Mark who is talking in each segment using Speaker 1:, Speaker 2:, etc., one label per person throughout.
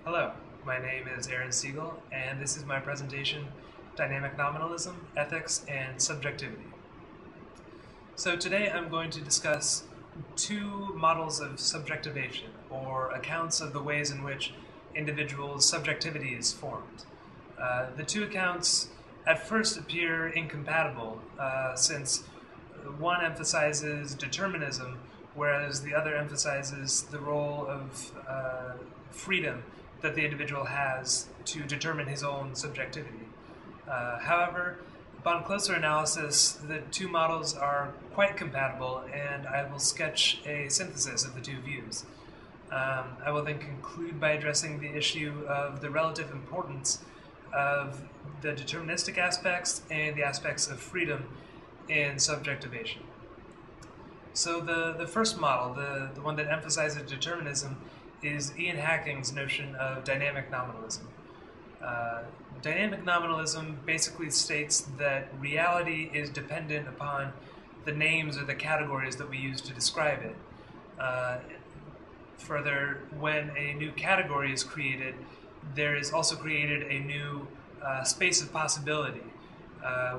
Speaker 1: Hello, my name is Segal, and this is my presentation, Dynamic Nominalism, Ethics, and Subjectivity. So today I'm going to discuss two models of subjectivation, or accounts of the ways in which individuals' subjectivity is formed. The two accounts at first appear incompatible, since one emphasizes determinism, whereas the other emphasizes the role of freedom that the individual has to determine his own subjectivity. However, upon closer analysis, the two models are quite compatible, and I will sketch a synthesis of the two views. I will then conclude by addressing the issue of the relative importance of the deterministic aspects and the aspects of freedom in subjectivation. So the first model, the one that emphasizes determinism, is Ian Hacking's notion of dynamic nominalism. Dynamic nominalism basically states that reality is dependent upon the names or the categories that we use to describe it. Further, when a new category is created, there is also created a new space of possibility,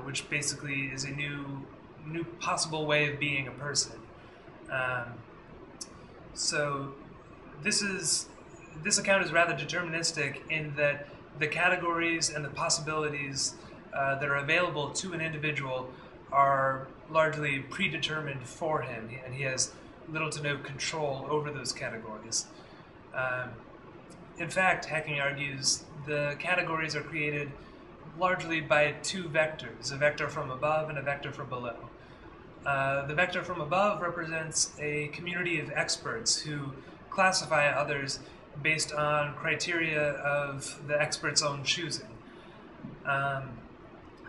Speaker 1: which basically is a new possible way of being a person. So this account is rather deterministic in that the categories and the possibilities that are available to an individual are largely predetermined for him, and he has little to no control over those categories. In fact, Hacking argues the categories are created largely by two vectors, a vector from above and a vector from below. The vector from above represents a community of experts who classify others based on criteria of the expert's own choosing.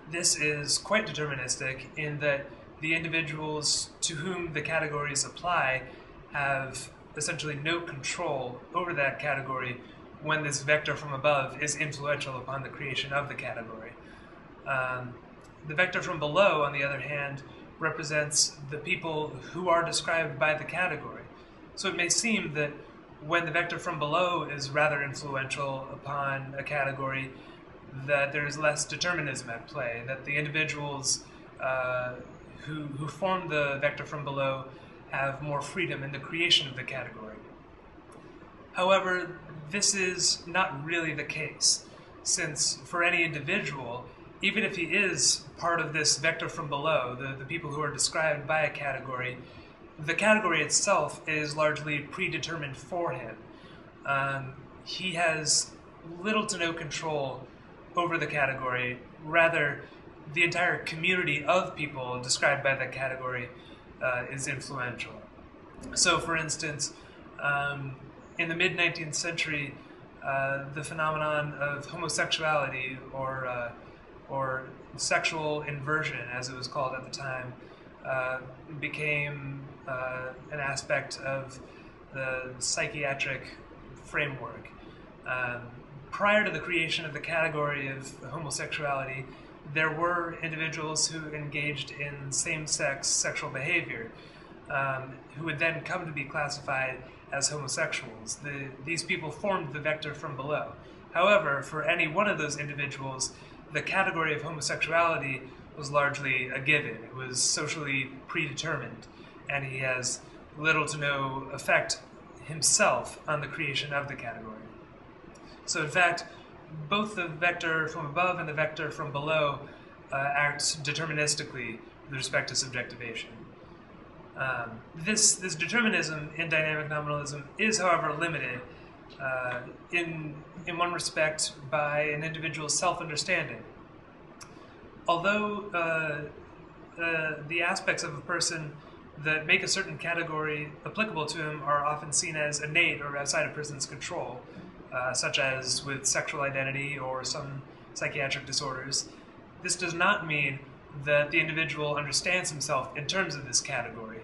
Speaker 1: This is quite deterministic in that the individuals to whom the categories apply have essentially no control over that category when this vector from above is influential upon the creation of the category. The vector from below, on the other hand, represents the people who are described by the category. So it may seem that when the vector from below is rather influential upon a category, that there is less determinism at play, that the individuals who form the vector from below have more freedom in the creation of the category. However, this is not really the case, since for any individual, even if he is part of this vector from below, the people who are described by a category, the category itself is largely predetermined for him. He has little to no control over the category. Rather, the entire community of people described by that category is influential. So, for instance, in the mid-19th century, the phenomenon of homosexuality, or sexual inversion, as it was called at the time, became an aspect of the psychiatric framework. Prior to the creation of the category of homosexuality, there were individuals who engaged in same-sex sexual behavior, who would then come to be classified as homosexuals. These people formed the vector from below. However, for any one of those individuals, the category of homosexuality was largely a given. It was socially predetermined, and he has little to no effect himself on the creation of the category. So in fact, both the vector from above and the vector from below act deterministically with respect to subjectivation. This determinism in dynamic nominalism is, however, limited in one respect by an individual's self-understanding. Although the aspects of a person that make a certain category applicable to him are often seen as innate or outside a person's control, such as with sexual identity or some psychiatric disorders, this does not mean that the individual understands himself in terms of this category.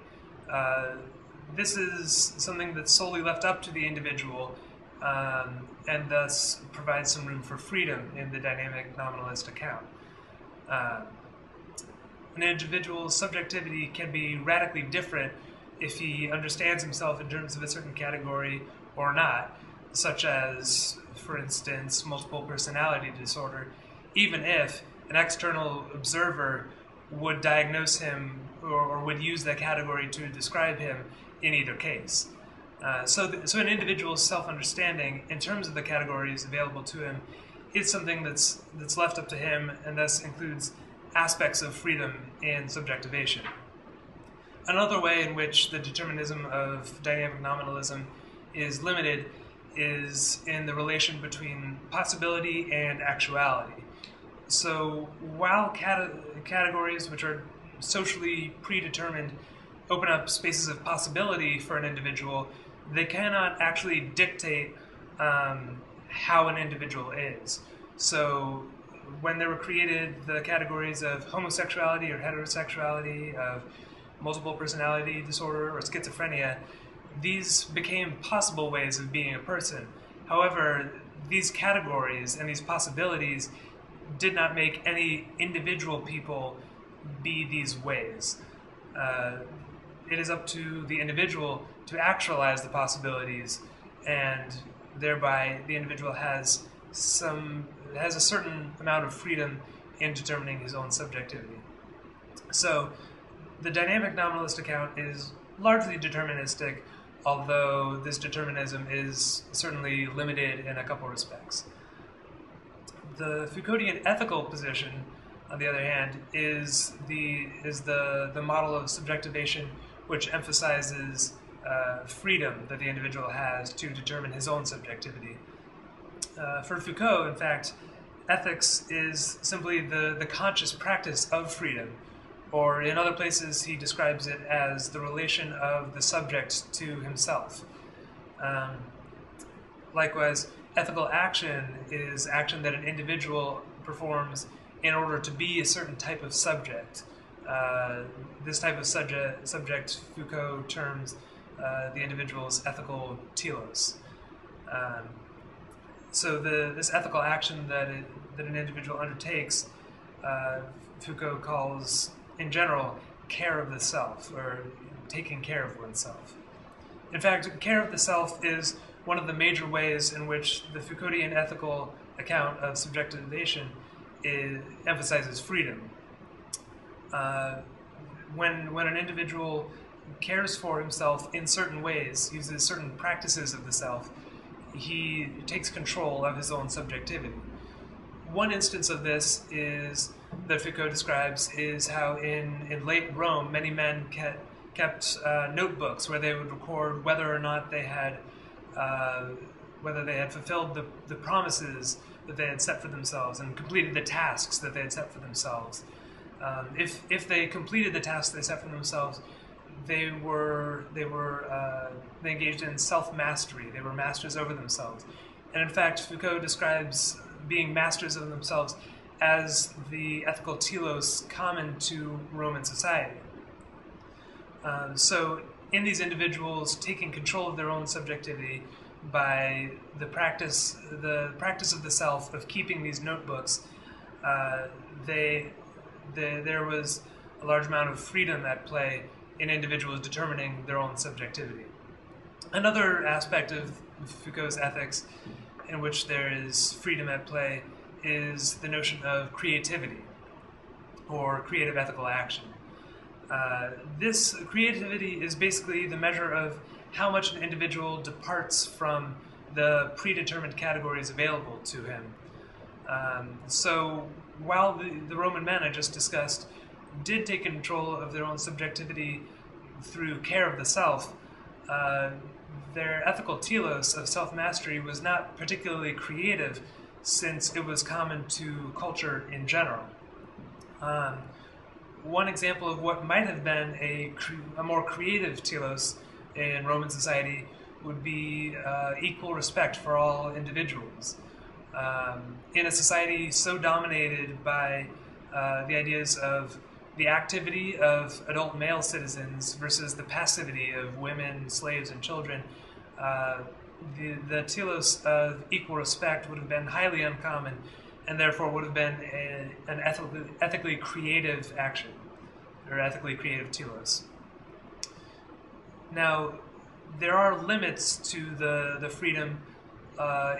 Speaker 1: This is something that's solely left up to the individual, and thus provides some room for freedom in the dynamic nominalist account. An individual's subjectivity can be radically different if he understands himself in terms of a certain category or not, such as for instance, multiple personality disorder, even if an external observer would diagnose him or would use that category to describe him in either case. So an individual's self-understanding in terms of the categories available to him is something that's left up to him, and thus includes aspects of freedom and subjectivation. Another way in which the determinism of dynamic nominalism is limited is in the relation between possibility and actuality. So while categories which are socially predetermined open up spaces of possibility for an individual, they cannot actually dictate how an individual is. So when they were created, the categories of homosexuality or heterosexuality, of multiple personality disorder or schizophrenia, these became possible ways of being a person. However, these categories and these possibilities did not make any individual people be these ways. It is up to the individual to actualize the possibilities, and thereby the individual has a certain amount of freedom in determining his own subjectivity. So the dynamic nominalist account is largely deterministic, although this determinism is certainly limited in a couple respects. The Foucauldian ethical position, on the other hand, is the model of subjectivation which emphasizes freedom that the individual has to determine his own subjectivity. For Foucault, in fact, ethics is simply the conscious practice of freedom, or in other places he describes it as the relation of the subject to himself. Likewise, ethical action is action that an individual performs in order to be a certain type of subject. This type of subject Foucault terms the individual's ethical telos. So this ethical action that an individual undertakes, Foucault calls, in general, care of the self, or taking care of oneself. In fact, care of the self is one of the major ways in which the Foucauldian ethical account of subjectivation emphasizes freedom. When an individual cares for himself in certain ways, uses certain practices of the self, he takes control of his own subjectivity. One instance of this is that Foucault describes is how in late Rome many men kept notebooks where they would record whether or not they had fulfilled the promises that they had set for themselves and completed the tasks that they had set for themselves. If they completed the tasks they set for themselves, they engaged in self-mastery. They were masters over themselves. And in fact, Foucault describes being masters of themselves as the ethical telos common to Roman society. So in these individuals taking control of their own subjectivity by the practice of the self, of keeping these notebooks, there was a large amount of freedom at play in individuals determining their own subjectivity. Another aspect of Foucault's ethics in which there is freedom at play is the notion of creativity, or creative ethical action. This creativity is basically the measure of how much an individual departs from the predetermined categories available to him. So while the Roman men I just discussed did take control of their own subjectivity through care of the self, their ethical telos of self-mastery was not particularly creative, since it was common to culture in general. One example of what might have been a more creative telos in Roman society would be equal respect for all individuals. In a society so dominated by the ideas of the activity of adult male citizens versus the passivity of women, slaves, and children, the telos of equal respect would have been highly uncommon, and therefore would have been an ethically creative action, or ethically creative telos. Now, there are limits to the freedom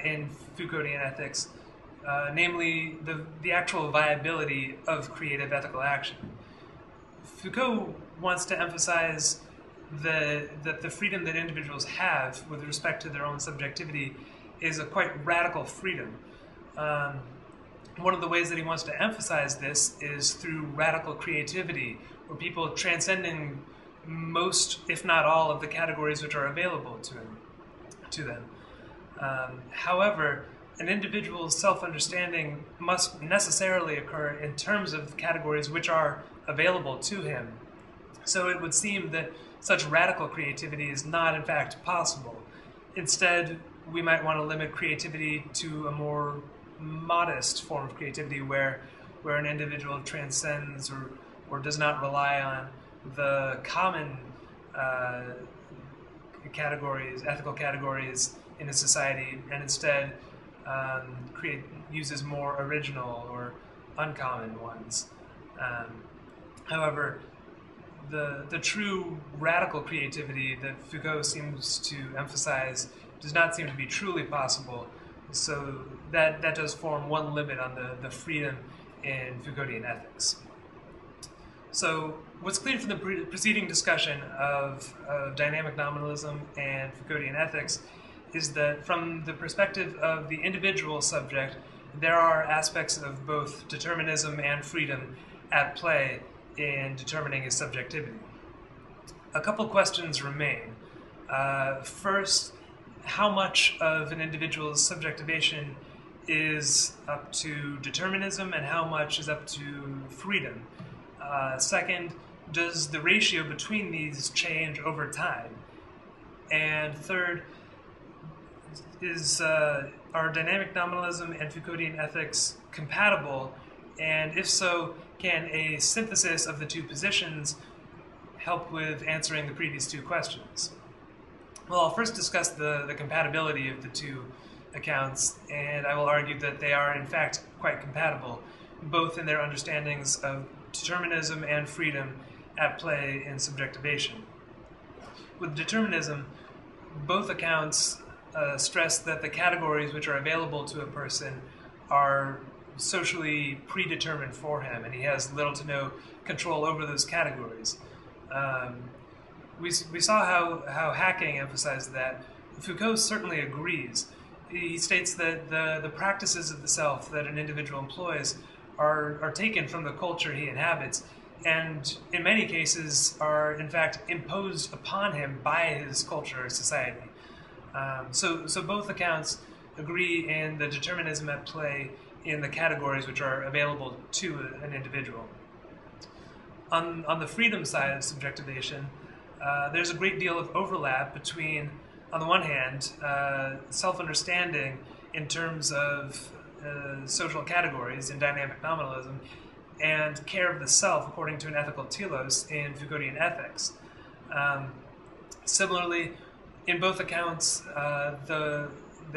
Speaker 1: in Foucauldian ethics, namely the actual viability of creative ethical action. Foucault wants to emphasize that the freedom that individuals have with respect to their own subjectivity is a quite radical freedom. One of the ways that he wants to emphasize this is through radical creativity, where people transcending most, if not all, of the categories which are available to them. However, an individual's self-understanding must necessarily occur in terms of categories which are available to him. So it would seem that such radical creativity is not, in fact, possible. Instead, we might want to limit creativity to a more modest form of creativity where an individual transcends or does not rely on the common categories, ethical categories in a society, and instead uses more original or uncommon ones. However, the true radical creativity that Foucault seems to emphasize does not seem to be truly possible. So that does form one limit on the freedom in Foucauldian ethics. So what's clear from the preceding discussion of dynamic nominalism and Foucauldian ethics is that from the perspective of the individual subject, there are aspects of both determinism and freedom at play in determining his subjectivity. A couple questions remain. First, how much of an individual's subjectivation is up to determinism and how much is up to freedom? Second, does the ratio between these change over time? And third, are dynamic nominalism and Foucauldian ethics compatible? And if so, can a synthesis of the two positions help with answering the previous two questions? Well, I'll first discuss the compatibility of the two accounts, and I will argue that they are in fact quite compatible, both in their understandings of determinism and freedom at play in subjectivation. With determinism, both accounts stress that the categories which are available to a person are socially predetermined for him, and he has little to no control over those categories. We saw how hacking emphasized that. Foucault certainly agrees. He states that the practices of the self that an individual employs are taken from the culture he inhabits, and in many cases are in fact imposed upon him by his culture or society. So both accounts agree in the determinism at play in the categories which are available to an individual. On the freedom side of subjectivation, there's a great deal of overlap between, on the one hand, self-understanding in terms of social categories in dynamic nominalism, and care of the self according to an ethical telos in Foucauldian ethics. Similarly, in both accounts, the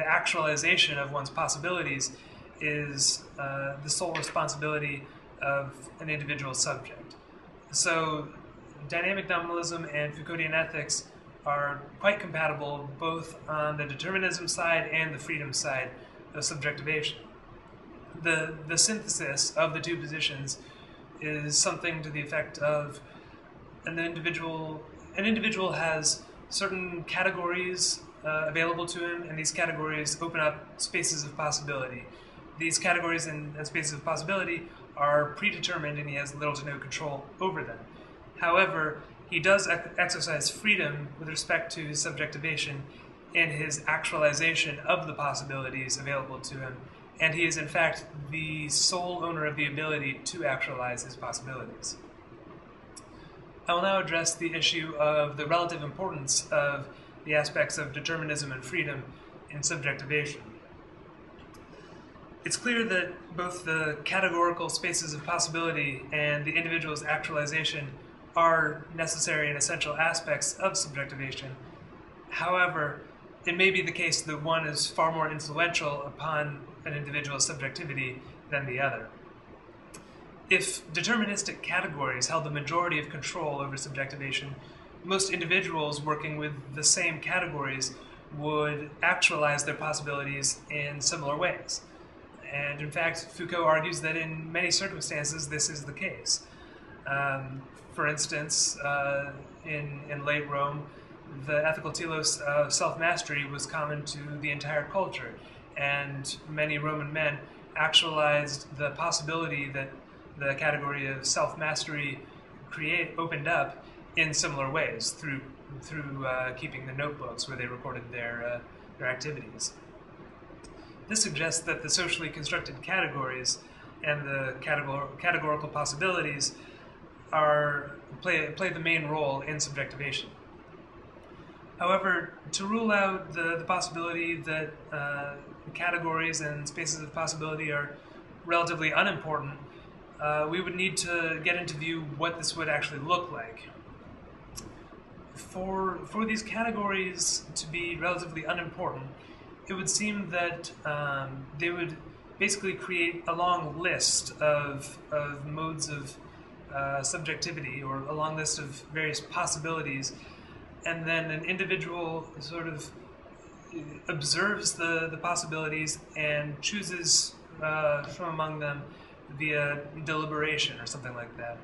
Speaker 1: actualization of one's possibilities is the sole responsibility of an individual subject. So dynamic nominalism and Foucauldian ethics are quite compatible both on the determinism side and the freedom side of subjectivation. The synthesis of the two positions is something to the effect of an individual has certain categories available to him, and these categories open up spaces of possibility. These categories and spaces of possibility are predetermined, and he has little to no control over them. However, he does exercise freedom with respect to his subjectivation in his actualization of the possibilities available to him, and he is in fact the sole owner of the ability to actualize his possibilities. I will now address the issue of the relative importance of the aspects of determinism and freedom in subjectivation. It's clear that both the categorical spaces of possibility and the individual's actualization are necessary and essential aspects of subjectivation. However, it may be the case that one is far more influential upon an individual's subjectivity than the other. If deterministic categories held the majority of control over subjectivation, most individuals working with the same categories would actualize their possibilities in similar ways. And in fact, Foucault argues that in many circumstances this is the case. For instance, in late Rome, the ethical telos of self-mastery was common to the entire culture, and many Roman men actualized the possibility that the category of self-mastery opened up in similar ways through keeping the notebooks where they recorded their activities. This suggests that the socially constructed categories and the categorical possibilities play the main role in subjectivation. However, to rule out the possibility that categories and spaces of possibility are relatively unimportant, we would need to get into view what this would actually look like. For these categories to be relatively unimportant, it would seem that they would basically create a long list of modes of subjectivity, or a long list of various possibilities, and then an individual sort of observes the possibilities and chooses from among them via deliberation or something like that.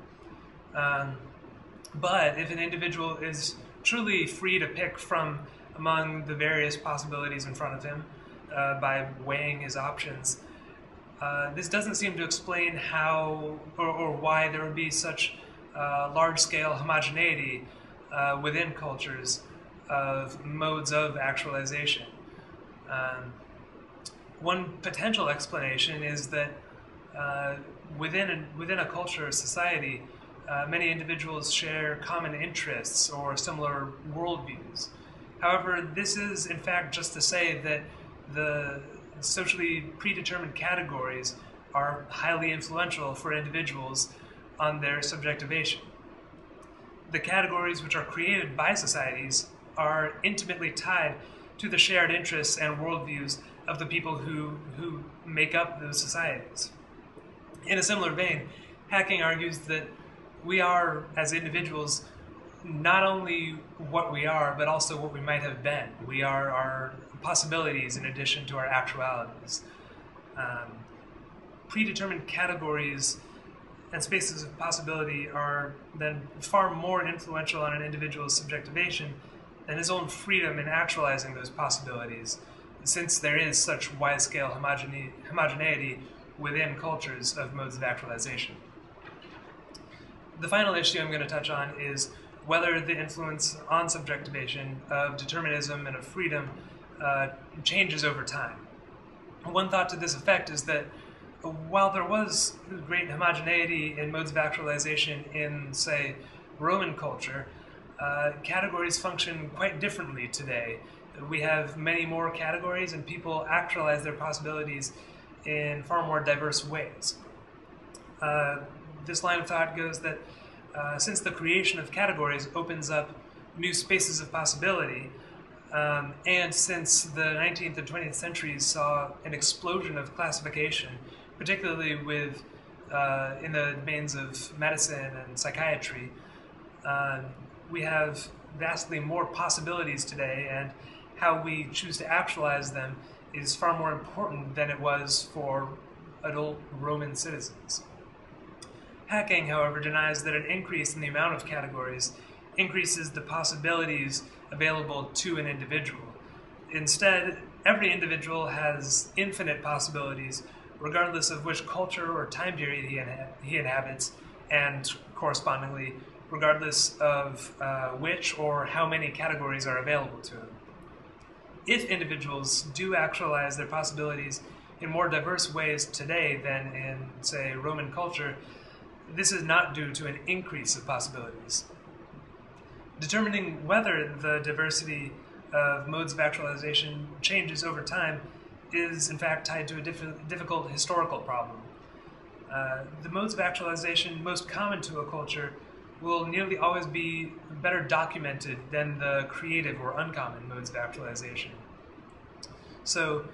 Speaker 1: But if an individual is truly free to pick from among the various possibilities in front of him by weighing his options, this doesn't seem to explain how or why there would be such large-scale homogeneity within cultures of modes of actualization. One potential explanation is that within a culture or society, many individuals share common interests or similar worldviews. However, this is in fact just to say that the socially predetermined categories are highly influential for individuals on their subjectivation. The categories which are created by societies are intimately tied to the shared interests and worldviews of the people who make up those societies. In a similar vein, Hacking argues that we are, as individuals, not only what we are, but also what we might have been. We are our possibilities in addition to our actualities. Predetermined categories and spaces of possibility are then far more influential on an individual's subjectivation than his own freedom in actualizing those possibilities, since there is such wide-scale homogeneity within cultures of modes of actualization. The final issue I'm going to touch on is whether the influence on subjectivation of determinism and of freedom changes over time. One thought to this effect is that while there was great homogeneity in modes of actualization in, say, Roman culture, categories function quite differently today. We have many more categories, and people actualize their possibilities in far more diverse ways. This line of thought goes that since the creation of categories opens up new spaces of possibility, and since the 19th and 20th centuries saw an explosion of classification, particularly with in the domains of medicine and psychiatry, we have vastly more possibilities today, and how we choose to actualize them is far more important than it was for adult Roman citizens. Hacking, however, denies that an increase in the amount of categories increases the possibilities available to an individual. Instead, every individual has infinite possibilities, regardless of which culture or time period he inhabits, and correspondingly, regardless of which or how many categories are available to him. If individuals do actualize their possibilities in more diverse ways today than in, say, Roman culture, this is not due to an increase of possibilities. Determining whether the diversity of modes of actualization changes over time is, in fact, tied to a difficult historical problem. The modes of actualization most common to a culture will nearly always be better documented than the creative or uncommon modes of actualization. So,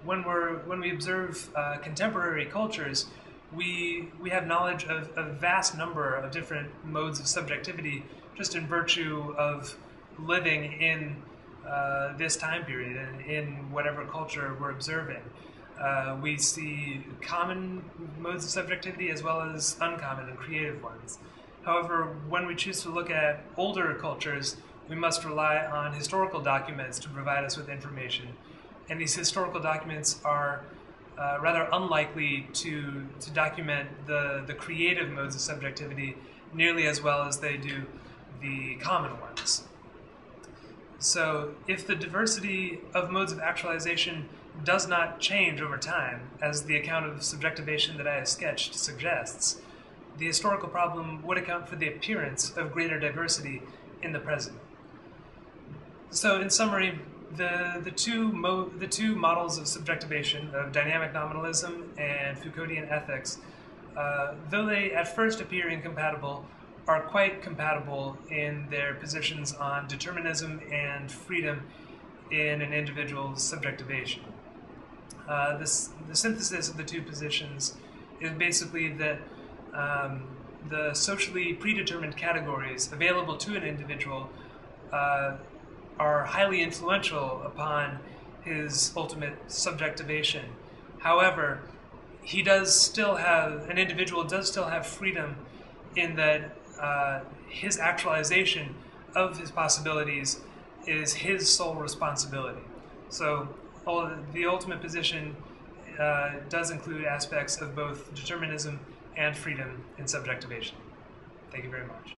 Speaker 1: when we observe contemporary cultures, we have knowledge of a vast number of different modes of subjectivity just in virtue of living in this time period and in whatever culture we're observing. We see common modes of subjectivity as well as uncommon and creative ones. However, when we choose to look at older cultures, we must rely on historical documents to provide us with information. And these historical documents are rather unlikely to document the creative modes of subjectivity nearly as well as they do the common ones. So if the diversity of modes of actualization does not change over time, as the account of subjectivation that I have sketched suggests, the historical problem would account for the appearance of greater diversity in the present. So in summary, the two models of subjectivation, of dynamic nominalism and Foucauldian ethics, though they at first appear incompatible, are quite compatible in their positions on determinism and freedom in an individual's subjectivation. The synthesis of the two positions is basically that the socially predetermined categories available to an individual are highly influential upon his ultimate subjectivation. However, an individual does still have freedom in that his actualization of his possibilities is his sole responsibility. So the ultimate position does include aspects of both determinism and freedom in subjectivation. Thank you very much.